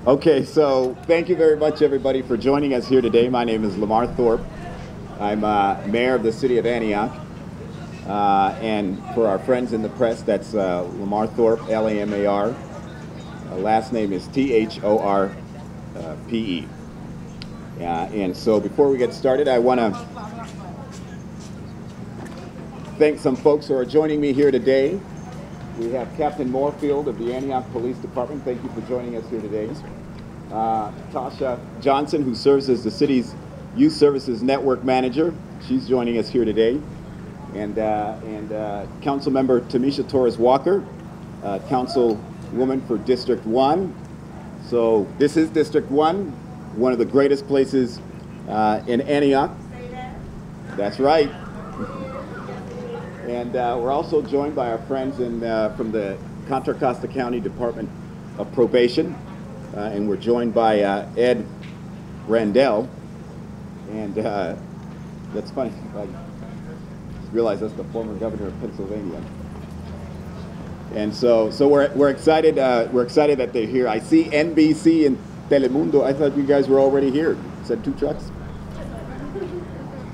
Okay, so thank you very much, everybody, for joining us here today. My name is Lamar Thorpe. I'm mayor of the city of Antioch. And for our friends in the press, that's Lamar Thorpe, Lamar. Last name is Thorpe. And so before we get started, I want to thank some folks who are joining me here today. We have Captain Moorfield of the Antioch Police Department. Thank you for joining us here today. Tasha Johnson, who serves as the city's Youth Services Network Manager. She's joining us here today. And Councilmember Tamisha Torres-Walker, Councilwoman for District 1. So this is District 1, one of the greatest places in Antioch. That's right. And we're also joined by our friends from the Contra Costa County Department of Probation. And we're joined by Ed Randell. And that's funny. I realize that's the former governor of Pennsylvania. And so we're excited. We're excited that they're here. I see NBC and Telemundo. I thought you guys were already here. Said 2 trucks.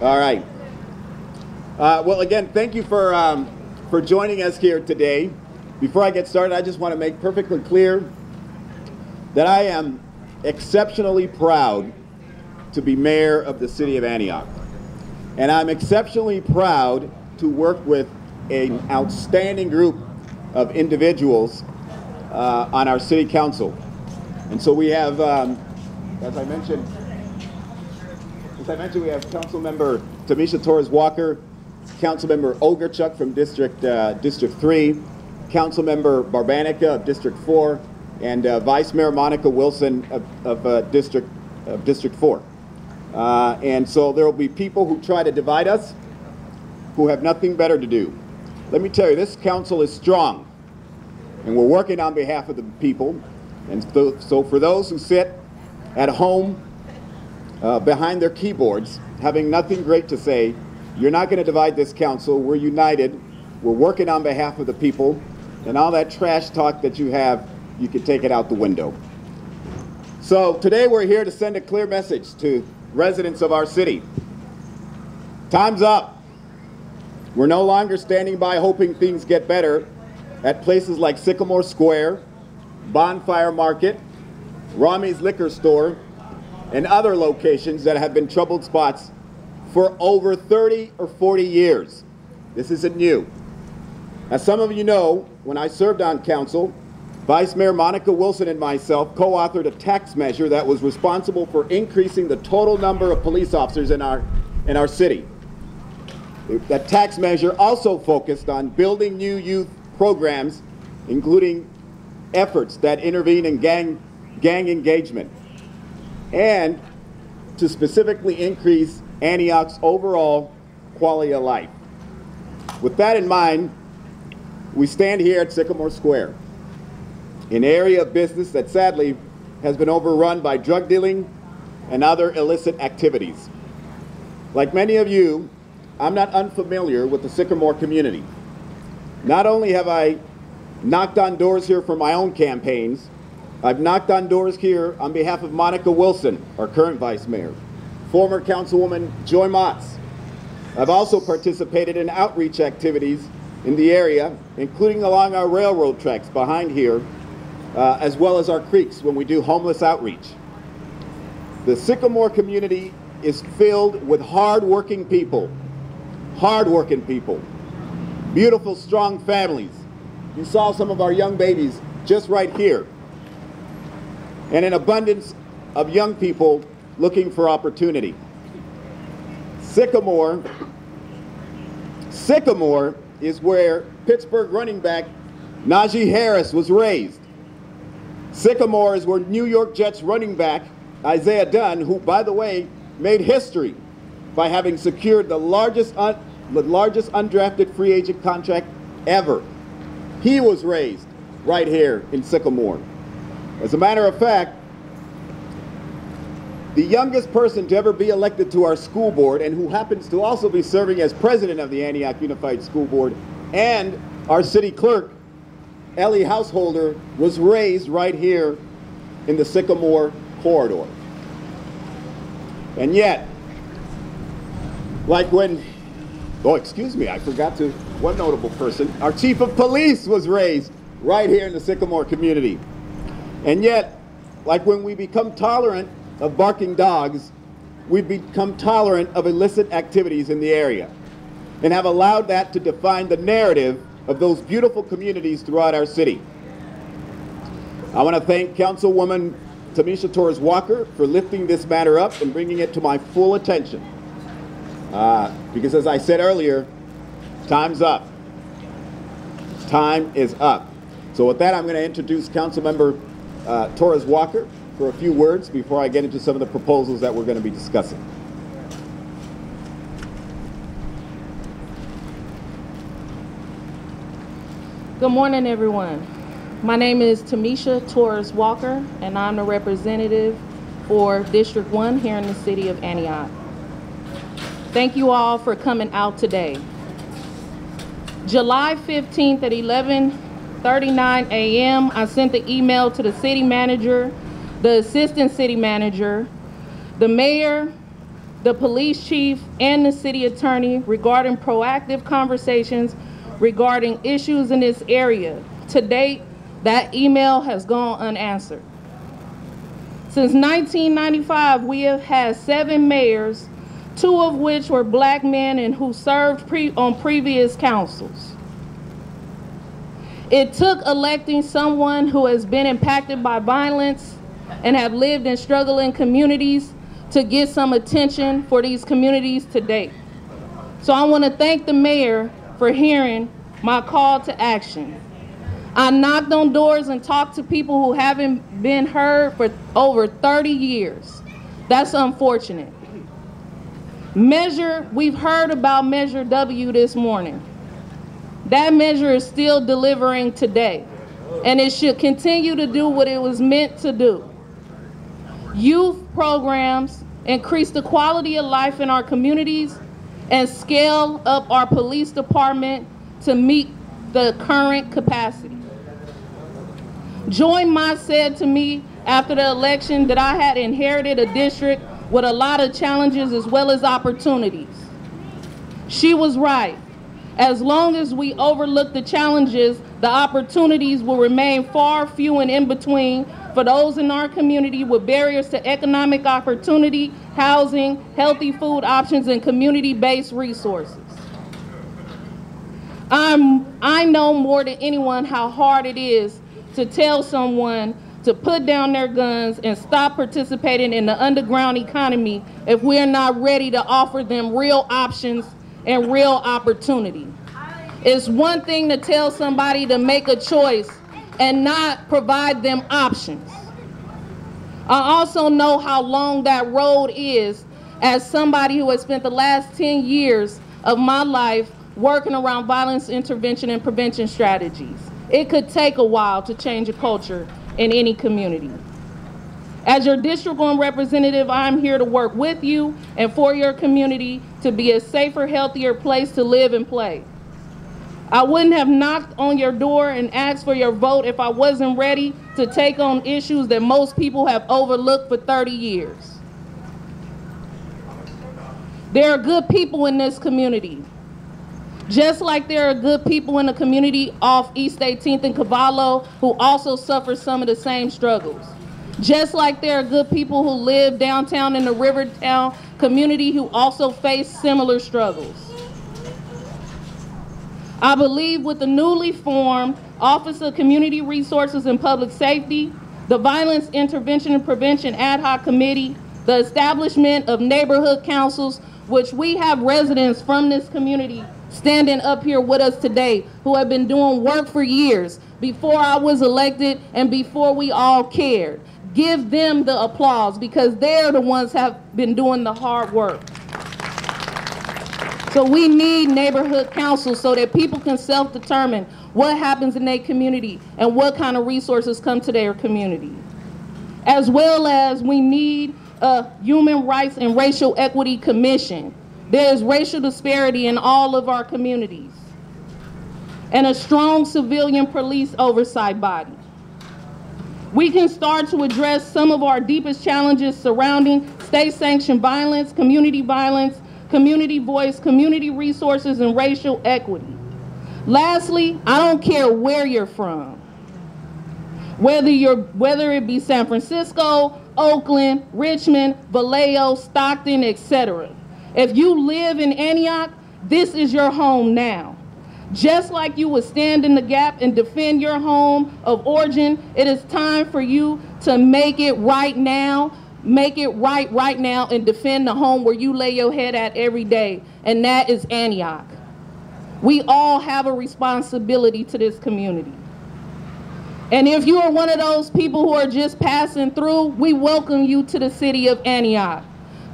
All right. Well, again, thank you for joining us here today. Before I get started, I just want to make perfectly clear that I am exceptionally proud to be mayor of the city of Antioch. And I'm exceptionally proud to work with an outstanding group of individuals on our city council. And so we have, as I mentioned, we have Councilmember Tamisha Torres-Walker, Councilmember Ogerchuk from District 3, Councilmember Barbanica of District 4, and Vice Mayor Monica Wilson of District 4. And so there will be people who try to divide us, who have nothing better to do. Let me tell you, this council is strong, and we're working on behalf of the people. And so for those who sit at home behind their keyboards, having nothing great to say, you're not going to divide this council. We're united. We're working on behalf of the people. And all that trash talk that you have, you can take it out the window. So today we're here to send a clear message to residents of our city. Time's up. We're no longer standing by hoping things get better at places like Sycamore Square, Bonfire Market, Rami's Liquor Store, and other locations that have been troubled spots for over 30 or 40 years. This isn't new. As some of you know, when I served on council, Vice Mayor Monica Wilson and myself co-authored a tax measure that was responsible for increasing the total number of police officers in our city. That tax measure also focused on building new youth programs, including efforts that intervene in gang engagement, and to specifically increase Antioch's overall quality of life. With that in mind, we stand here at Sycamore Square, an area of business that sadly has been overrun by drug dealing and other illicit activities. Like many of you, I'm not unfamiliar with the Sycamore community. Not only have I knocked on doors here for my own campaigns, I've knocked on doors here on behalf of Monica Wilson, our current vice mayor, former Councilwoman Joy Motz. I've also participated in outreach activities in the area, including along our railroad tracks behind here, as well as our creeks when we do homeless outreach. The Sycamore community is filled with hard-working people, beautiful, strong families. You saw some of our young babies just right here, and an abundance of young people looking for opportunity. Sycamore is where Pittsburgh running back Najee Harris was raised. Sycamore is where New York Jets running back Isaiah Dunn, who, by the way, made history by having secured the largest undrafted free agent contract ever. He was raised right here in Sycamore. As a matter of fact, the youngest person to ever be elected to our school board, and who happens to also be serving as president of the Antioch Unified School Board, and our city clerk, Ellie Householder, was raised right here in the Sycamore corridor. And yet, like when, oh, excuse me, I forgot to, one notable person, our chief of police was raised right here in the Sycamore community. And yet, like when we become tolerant of barking dogs, we've become tolerant of illicit activities in the area and have allowed that to define the narrative of those beautiful communities throughout our city. I want to thank Councilwoman Tamisha Torres-Walker for lifting this matter up and bringing it to my full attention. Because as I said earlier, time's up. Time is up. So with that, I'm going to introduce Councilmember Torres-Walker for a few words before I get into some of the proposals that we're going to be discussing. Good morning, everyone. My name is Tamisha Torres-Walker, and I'm the representative for District 1 here in the city of Antioch. Thank you all for coming out today. July 15th at 11:39 a.m., I sent the email to the city manager, the assistant city manager, the mayor, the police chief, and the city attorney regarding proactive conversations regarding issues in this area. To date, that email has gone unanswered. Since 1995, we have had 7 mayors, 2 of which were black men and who served on previous councils. It took electing someone who has been impacted by violence and have lived in struggling communities to get some attention for these communities to date. So I want to thank the mayor for hearing my call to action. I knocked on doors and talked to people who haven't been heard for over 30 years. That's unfortunate. We've heard about Measure W this morning. That measure is still delivering today, and it should continue to do what it was meant to do. Youth programs increase the quality of life in our communities and scale up our police department to meet the current capacity. Joy Ma said to me after the election that I had inherited a district with a lot of challenges as well as opportunities. She was right. As long as we overlook the challenges, the opportunities will remain far few and in between for those in our community with barriers to economic opportunity, housing, healthy food options, and community-based resources. I know more than anyone how hard it is to tell someone to put down their guns and stop participating in the underground economy if we're not ready to offer them real options and real opportunity. It's one thing to tell somebody to make a choice and not provide them options. I also know how long that road is as somebody who has spent the last 10 years of my life working around violence intervention and prevention strategies. It could take a while to change a culture in any community. As your District 1 representative, I'm here to work with you and for your community to be a safer, healthier place to live and play. I wouldn't have knocked on your door and asked for your vote if I wasn't ready to take on issues that most people have overlooked for 30 years. There are good people in this community. Just like there are good people in the community off East 18th and Cavallo who also suffer some of the same struggles. Just like there are good people who live downtown in the Rivertown community who also face similar struggles. I believe with the newly formed Office of Community Resources and Public Safety, the Violence Intervention and Prevention Ad Hoc Committee, the establishment of neighborhood councils, which we have residents from this community standing up here with us today who have been doing work for years before I was elected and before we all cared. Give them the applause because they're the ones who have been doing the hard work. So we need neighborhood councils so that people can self-determine what happens in their community and what kind of resources come to their community. As well as we need a Human Rights and Racial Equity Commission. There is racial disparity in all of our communities. And a strong civilian police oversight body. We can start to address some of our deepest challenges surrounding state-sanctioned violence, community voice, community resources, and racial equity. Lastly, I don't care where you're from. Whether it be San Francisco, Oakland, Richmond, Vallejo, Stockton, etc. If you live in Antioch, this is your home now. Just like you would stand in the gap and defend your home of origin, it is time for you to make it right now. Make it right now and defend the home where you lay your head at every day, and that is Antioch. We all have a responsibility to this community. And if you are one of those people who are just passing through, we welcome you to the city of Antioch.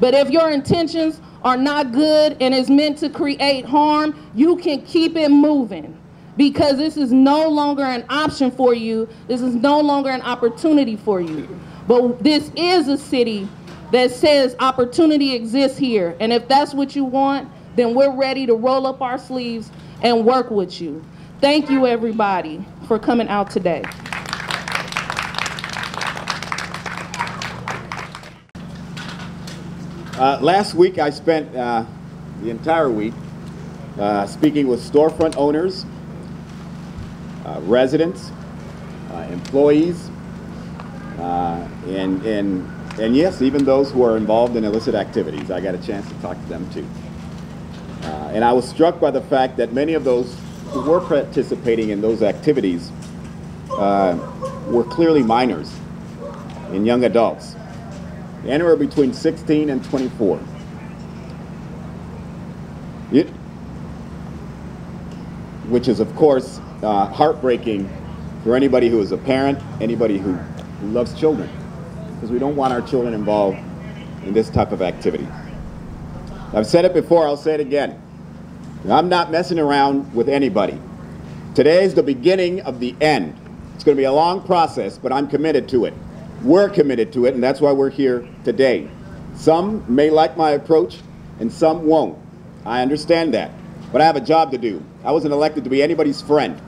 But if your intentions are not good and is meant to create harm, you can keep it moving, because this is no longer an option for you. This is no longer an opportunity for you. But this is a city that says opportunity exists here. And if that's what you want, then we're ready to roll up our sleeves and work with you. Thank you, everybody, for coming out today. Last week, I spent the entire week speaking with storefront owners, residents, employees, and yes, even those who are involved in illicit activities. I got a chance to talk to them too. And I was struck by the fact that many of those who were participating in those activities were clearly minors and young adults, anywhere between 16 and 24. Which is, of course, heartbreaking for anybody who is a parent, anybody who loves children, because we don't want our children involved in this type of activity. I've said it before, I'll say it again. I'm not messing around with anybody. Today is the beginning of the end. It's going to be a long process, but I'm committed to it. We're committed to it, and that's why we're here today. Some may like my approach, and some won't. I understand that, but I have a job to do. I wasn't elected to be anybody's friend.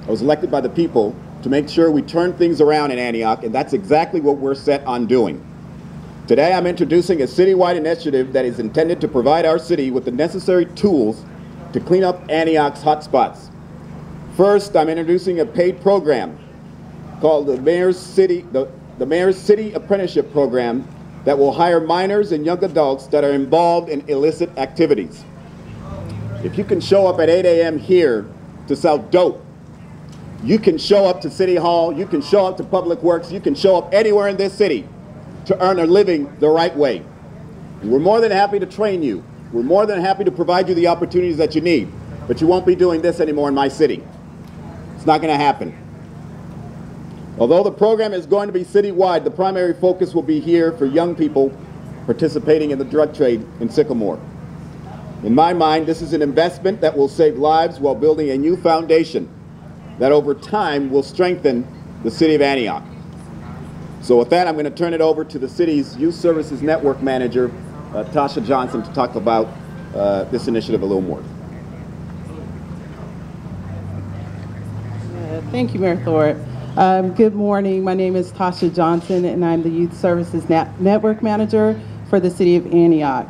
I was elected by the people to make sure we turn things around in Antioch, and that's exactly what we're set on doing. Today, I'm introducing a citywide initiative that is intended to provide our city with the necessary tools to clean up Antioch's hot spots. First, I'm introducing a paid program called the Mayor's City Apprenticeship Program that will hire minors and young adults that are involved in illicit activities. If you can show up at 8 a.m. here to sell dope, you can show up to City Hall, you can show up to Public Works, you can show up anywhere in this city to earn a living the right way. And we're more than happy to train you. We're more than happy to provide you the opportunities that you need, but you won't be doing this anymore in my city. It's not going to happen. Although the program is going to be citywide, the primary focus will be here for young people participating in the drug trade in Sycamore. In my mind, this is an investment that will save lives while building a new foundation that over time will strengthen the city of Antioch. So with that, I'm going to turn it over to the city's Youth Services Network Manager, Tasha Johnson, to talk about this initiative a little more. Thank you, Mayor Thorpe. Good morning. My name is Tasha Johnson, and I'm the Youth Services Network Manager for the City of Antioch.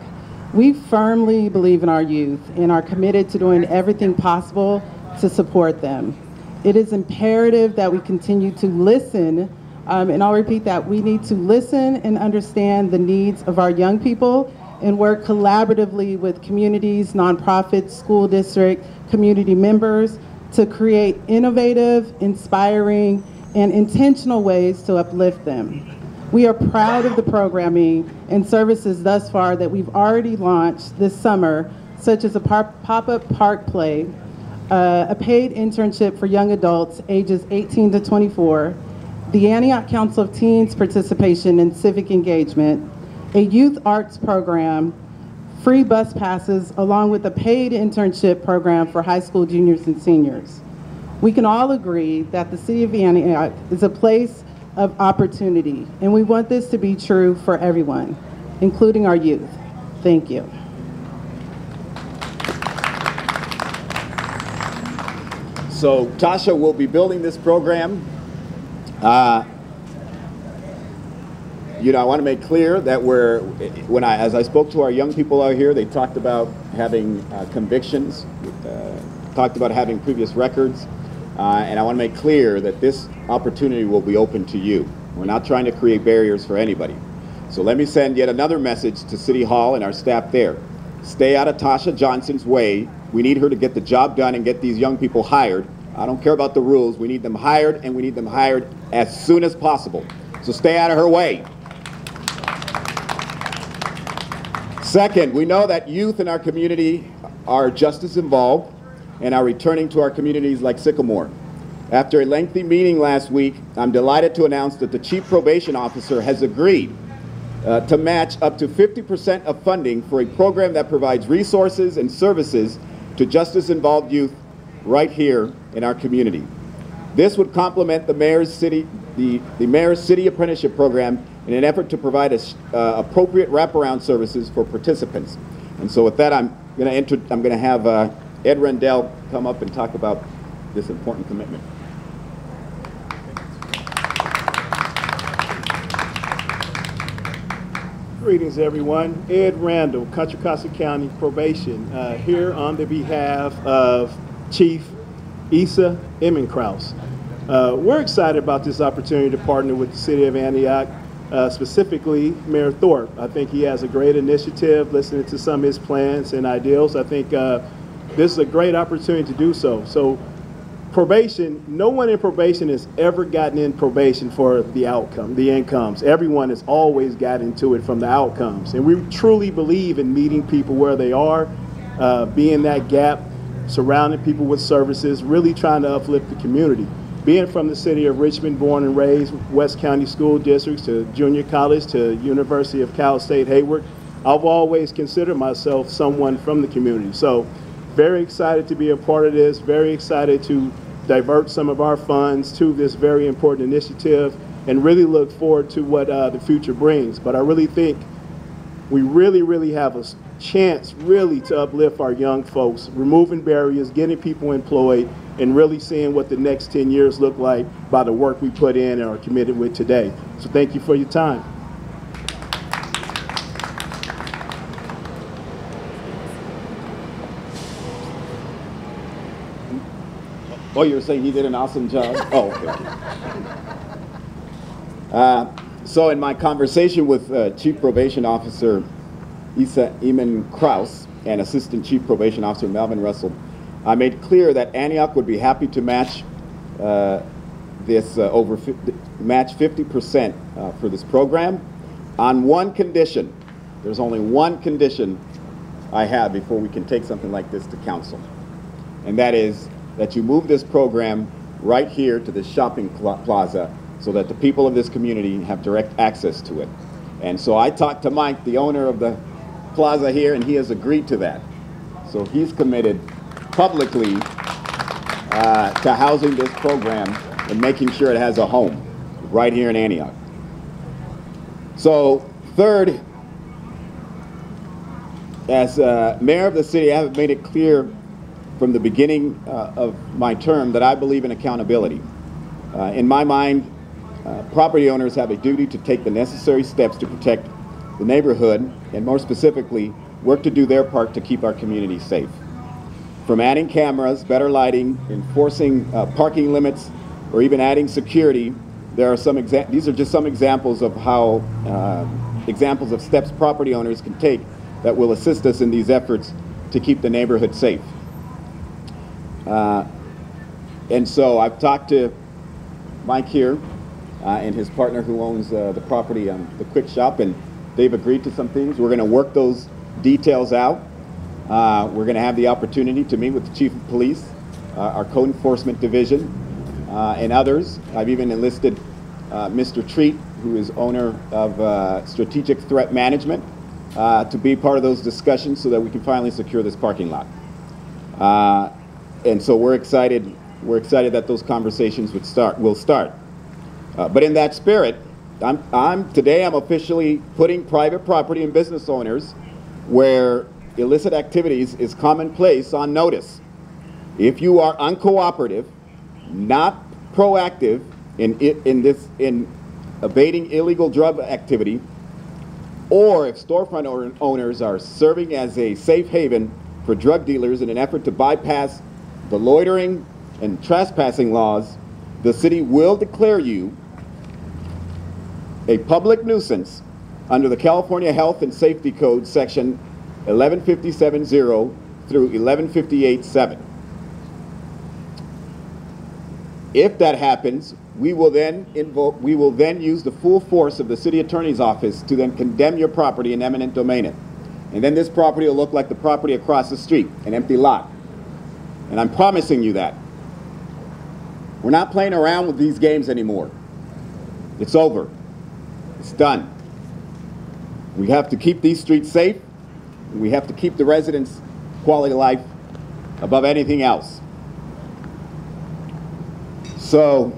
We firmly believe in our youth and are committed to doing everything possible to support them. It is imperative that we continue to listen, and I'll repeat that, we need to listen and understand the needs of our young people and work collaboratively with communities, nonprofits, school district, community members to create innovative, inspiring, and intentional ways to uplift them. We are proud of the programming and services thus far that we've already launched this summer, such as a pop-up park play, a paid internship for young adults ages 18 to 24, the Antioch Council of Teens participation in civic engagement, a youth arts program, free bus passes, along with a paid internship program for high school juniors and seniors. We can all agree that the city of Antioch is a place of opportunity, and we want this to be true for everyone, including our youth. Thank you. So Tasha will be building this program. You know, I want to make clear that as I spoke to our young people out here, they talked about having convictions, talked about having previous records, and I want to make clear that this opportunity will be open to you. We're not trying to create barriers for anybody. So let me send yet another message to City Hall and our staff there. Stay out of Tasha Johnson's way. We need her to get the job done and get these young people hired. I don't care about the rules. We need them hired, and we need them hired as soon as possible. So stay out of her way. Second, we know that youth in our community are just as involved and are returning to our communities like Sycamore. After a lengthy meeting last week, I'm delighted to announce that the Chief Probation Officer has agreed to match up to 50% of funding for a program that provides resources and services to justice-involved youth right here in our community. This would complement the Mayor's City Apprenticeship Program in an effort to provide appropriate wraparound services for participants. And so with that, I'm going to have Ed Rendell come up and talk about this important commitment. Greetings, everyone. Ed Randall, Contra Costa County Probation, here on the behalf of Chief Issa Emmenkraus. We're excited about this opportunity to partner with the City of Antioch, specifically Mayor Thorpe. I think he has a great initiative, listening to some of his plans and ideals. I think this is a great opportunity to do so. So probation, no one in probation has ever gotten in probation for the outcome, the incomes. Everyone has always got into it from the outcomes. And we truly believe in meeting people where they are, being that gap, surrounding people with services, really trying to uplift the community. Being from the city of Richmond, born and raised, West County School Districts to junior college to University of Cal State Hayward, I've always considered myself someone from the community. So very excited to be a part of this, very excited to divert some of our funds to this very important initiative and really look forward to what the future brings. But I really think we really have a chance really to uplift our young folks, removing barriers, getting people employed, and really seeing what the next 10 years look like by the work we put in and are committed with today. So thank you for your time. Oh, you're saying he did an awesome job? Oh, okay. So in my conversation with Chief Probation Officer Issa Emmenkraus and Assistant Chief Probation Officer Melvin Russell, I made clear that Antioch would be happy to match match 50% for this program on one condition. There's only one condition I have before we can take something like this to council, and that is that you move this program right here to the shopping plaza so that the people of this community have direct access to it. And so I talked to Mike, the owner of the plaza here, and he has agreed to that. So he's committed publicly to housing this program and making sure it has a home right here in Antioch. So third, as mayor of the city, I have made it clear from the beginning of my term that I believe in accountability. In my mind, property owners have a duty to take the necessary steps to protect the neighborhood and, more specifically, work to do their part to keep our community safe. From adding cameras, better lighting, enforcing parking limits, or even adding security, there are these are just some examples of how examples of steps property owners can take that will assist us in these efforts to keep the neighborhood safe. And so I've talked to Mike here and his partner who owns the property, the Quick Shop, and they've agreed to some things. We're going to work those details out. We're going to have the opportunity to meet with the Chief of Police, our Code Enforcement Division, and others. I've even enlisted Mr. Treat, who is owner of Strategic Threat Management, to be part of those discussions so that we can finally secure this parking lot. And so we're excited that those conversations will start. But in that spirit, today I'm officially putting private property and business owners where illicit activities is commonplace on notice. If you are uncooperative, not proactive in abating illegal drug activity, or if storefront owners are serving as a safe haven for drug dealers in an effort to bypass the loitering and trespassing laws, the city will declare you a public nuisance under the California Health and Safety Code section 1157.0 through 1158.7. If that happens, we will then use the full force of the city attorney's office to then condemn your property in eminent domain it. And then this property will look like the property across the street, an empty lot. And I'm promising you that. We're not playing around with these games anymore. It's over. It's done. We have to keep these streets safe. And we have to keep the residents' quality of life above anything else. So,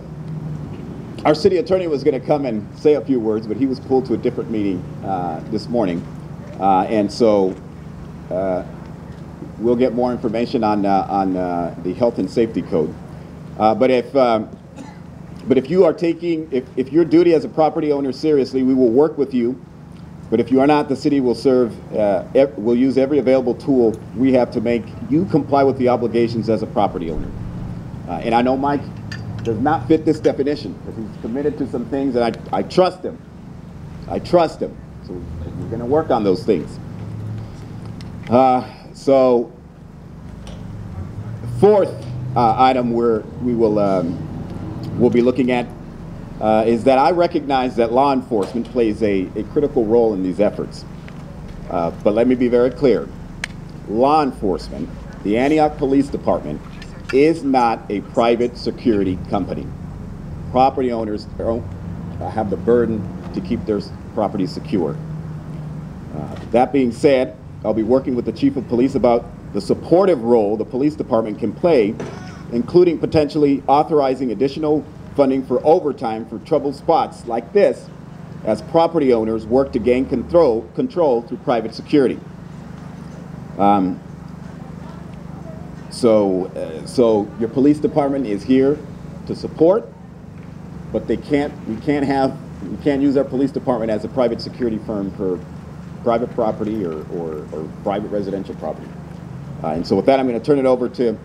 our city attorney was going to come and say a few words, but he was pulled to a different meeting this morning. And so, we'll get more information on the health and safety code. But if you are taking, if your duty as a property owner seriously, we will work with you. But if you are not, the city will will use every available tool we have to make you comply with the obligations as a property owner. And I know Mike does not fit this definition because he's committed to some things, and I trust him. I trust him. So we're going to work on those things. So, fourth item we'll be looking at is that I recognize that law enforcement plays a critical role in these efforts. But let me be very clear. Law enforcement, the Antioch Police Department, is not a private security company. Property owners have the burden to keep their property secure. That being said, I'll be working with the Chief of Police about the supportive role the police department can play, including potentially authorizing additional funding for overtime for troubled spots like this as property owners work to gain control through private security. So your police department is here to support, but we can't use our police department as a private security firm for private property or private residential property. And so with that, I'm going to turn it over to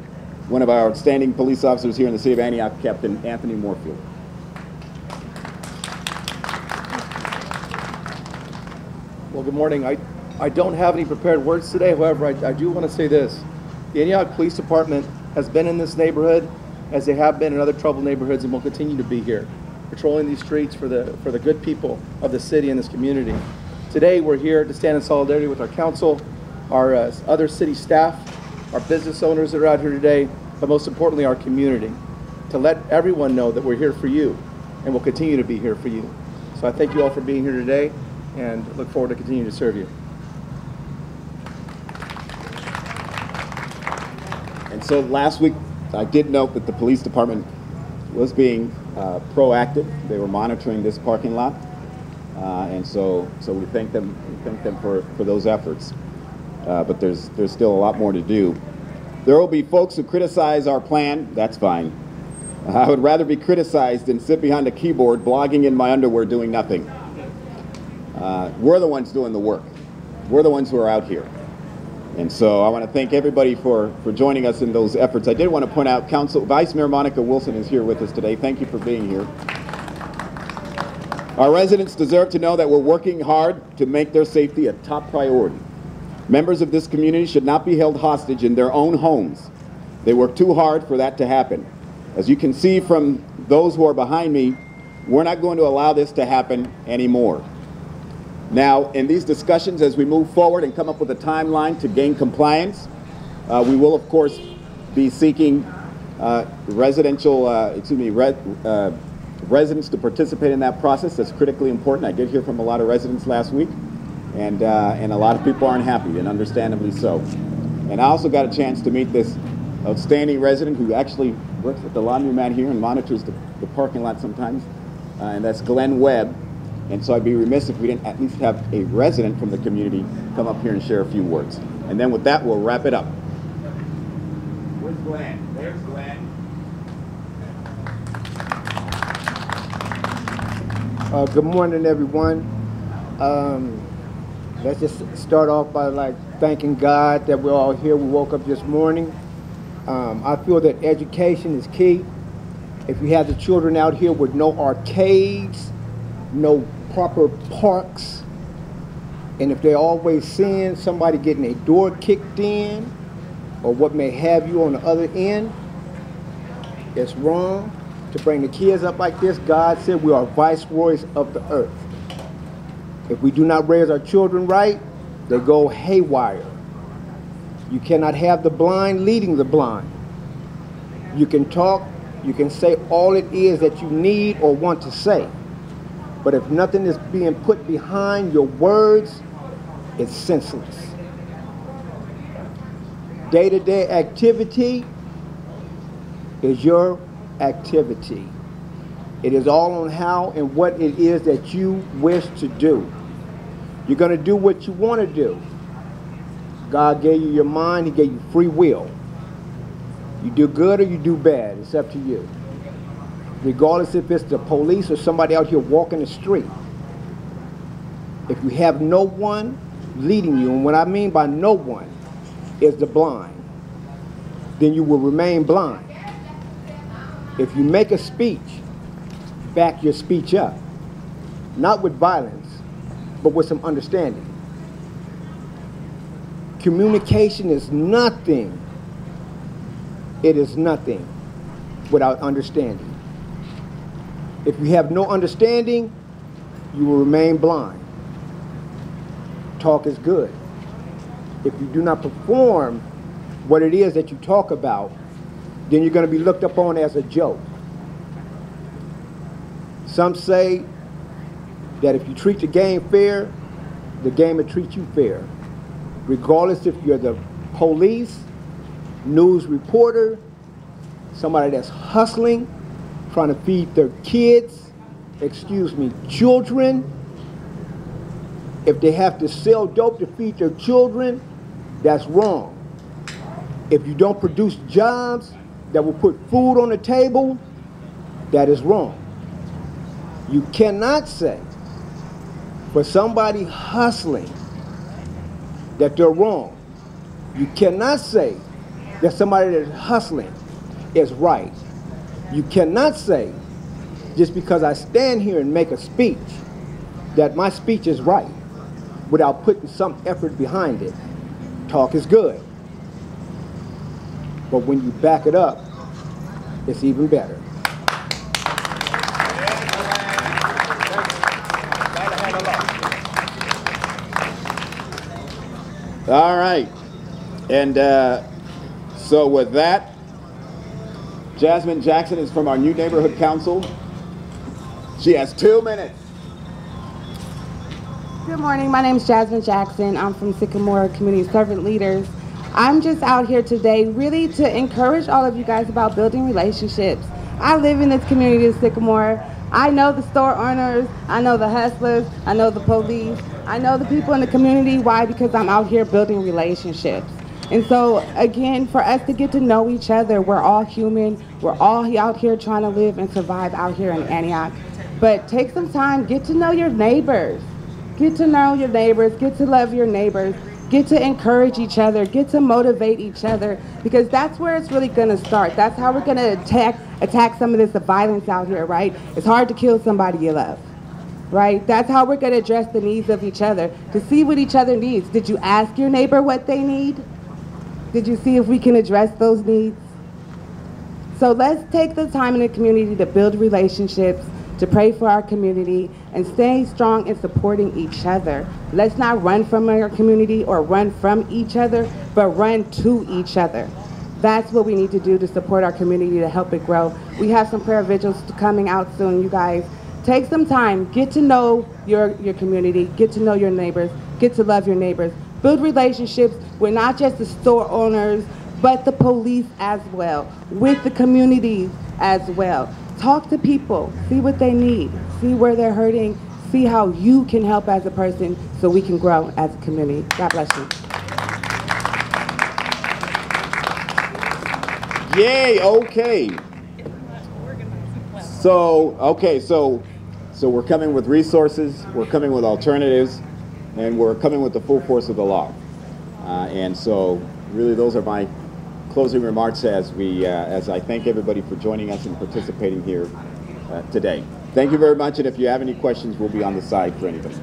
one of our outstanding police officers here in the city of Antioch, Captain Anthony Moorfield. Well, good morning. I don't have any prepared words today. However, I do want to say this. The Antioch Police Department has been in this neighborhood as they have been in other troubled neighborhoods and will continue to be here, patrolling these streets for the good people of the city and this community. Today, we're here to stand in solidarity with our council, our other city staff, our business owners that are out here today, but most importantly, our community, to let everyone know that we're here for you and will continue to be here for you. So I thank you all for being here today and look forward to continuing to serve you. And so last week, I did note that the police department was being proactive. They were monitoring this parking lot. And so we thank them for those efforts. But there's still a lot more to do. There will be folks who criticize our plan. That's fine. I would rather be criticized than sit behind a keyboard blogging in my underwear doing nothing. We're the ones doing the work. We're the ones who are out here. And so I want to thank everybody for joining us in those efforts. I did want to point out Vice Mayor Monica Wilson is here with us today. Thank you for being here. Our residents deserve to know that we're working hard to make their safety a top priority. Members of this community should not be held hostage in their own homes. They work too hard for that to happen. As you can see from those who are behind me, we're not going to allow this to happen anymore. Now, in these discussions, as we move forward and come up with a timeline to gain compliance, we will, of course, be seeking residents to participate in that process. That's critically important. I did hear from a lot of residents last week, and a lot of people aren't happy, and understandably so. And I also got a chance to meet this outstanding resident who actually works at the laundromat here and monitors the parking lot sometimes, and that's Glenn Webb. And so I'd be remiss if we didn't at least have a resident from the community come up here and share a few words. And then with that, we'll wrap it up. Where's Glenn? There's Glenn. Good morning, everyone. Let's just start off by thanking God that we're all here. We woke up this morning. I feel that education is key. If you have the children out here with no arcades, no proper parks, and if they're always seeing somebody getting a door kicked in or what may have you on the other end, it's wrong to bring the kids up like this. God said we are viceroys of the earth. If we do not raise our children right, they go haywire. You cannot have the blind leading the blind. You can talk, you can say all it is that you need or want to say. But if nothing is being put behind your words, it's senseless. Day-to-day activity is your activity. It is all on how and what it is that you wish to do. You're going to do what you want to do. God gave you your mind. He gave you free will. You do good or you do bad. It's up to you. Regardless if it's the police or somebody out here walking the street. If you have no one leading you, and what I mean by no one is the blind, then you will remain blind. If you make a speech, back your speech up. Not with violence, but with some understanding. Communication is nothing. It is nothing without understanding. If you have no understanding, you will remain blind. Talk is good. If you do not perform what it is that you talk about, then you're going to be looked upon as a joke. Some say that if you treat the game fair, the game will treat you fair. Regardless if you're the police, news reporter, somebody that's hustling, trying to feed their kids, children. If they have to sell dope to feed their children, that's wrong. If you don't produce jobs that will put food on the table, that is wrong. You cannot say for somebody hustling that they're wrong. You cannot say that somebody that's hustling is right. You cannot say just because I stand here and make a speech that my speech is right without putting some effort behind it. Talk is good. But when you back it up, it's even better. All right. And so with that, Jasmine Jackson is from our new neighborhood council. She has 2 minutes. Good morning. My name is Jasmine Jackson. I'm from Sycamore Community Servant Leaders. I'm just out here today really to encourage all of you guys about building relationships. I live in this community of Sycamore. I know the store owners, I know the hustlers, I know the police, I know the people in the community. Why? Because I'm out here building relationships. And so, again, for us to get to know each other, we're all human. We're all out here trying to live and survive out here in Antioch. But take some time, get to know your neighbors. Get to know your neighbors, get to love your neighbors, get to encourage each other, get to motivate each other, because that's where it's really going to start. That's how we're going to attack some of this violence out here, right? It's hard to kill somebody you love, right? That's how we're going to address the needs of each other, to see what each other needs. Did you ask your neighbor what they need? Did you see if we can address those needs? So let's take the time in the community to build relationships, to pray for our community, and stay strong in supporting each other. Let's not run from our community or run from each other, but run to each other. That's what we need to do to support our community, to help it grow. We have some prayer vigils coming out soon, you guys. Take some time, get to know your community, get to know your neighbors, get to love your neighbors. Build relationships with not just the store owners, but the police as well, with the communities as well. Talk to people, see what they need, see where they're hurting, see how you can help as a person so we can grow as a community. God bless you. Yay, okay. So So we're coming with resources, we're coming with alternatives, and we're coming with the full force of the law. And so really those are my closing remarks as I thank everybody for joining us and participating here today. Thank you very much, and if you have any questions, we'll be on the side for anybody.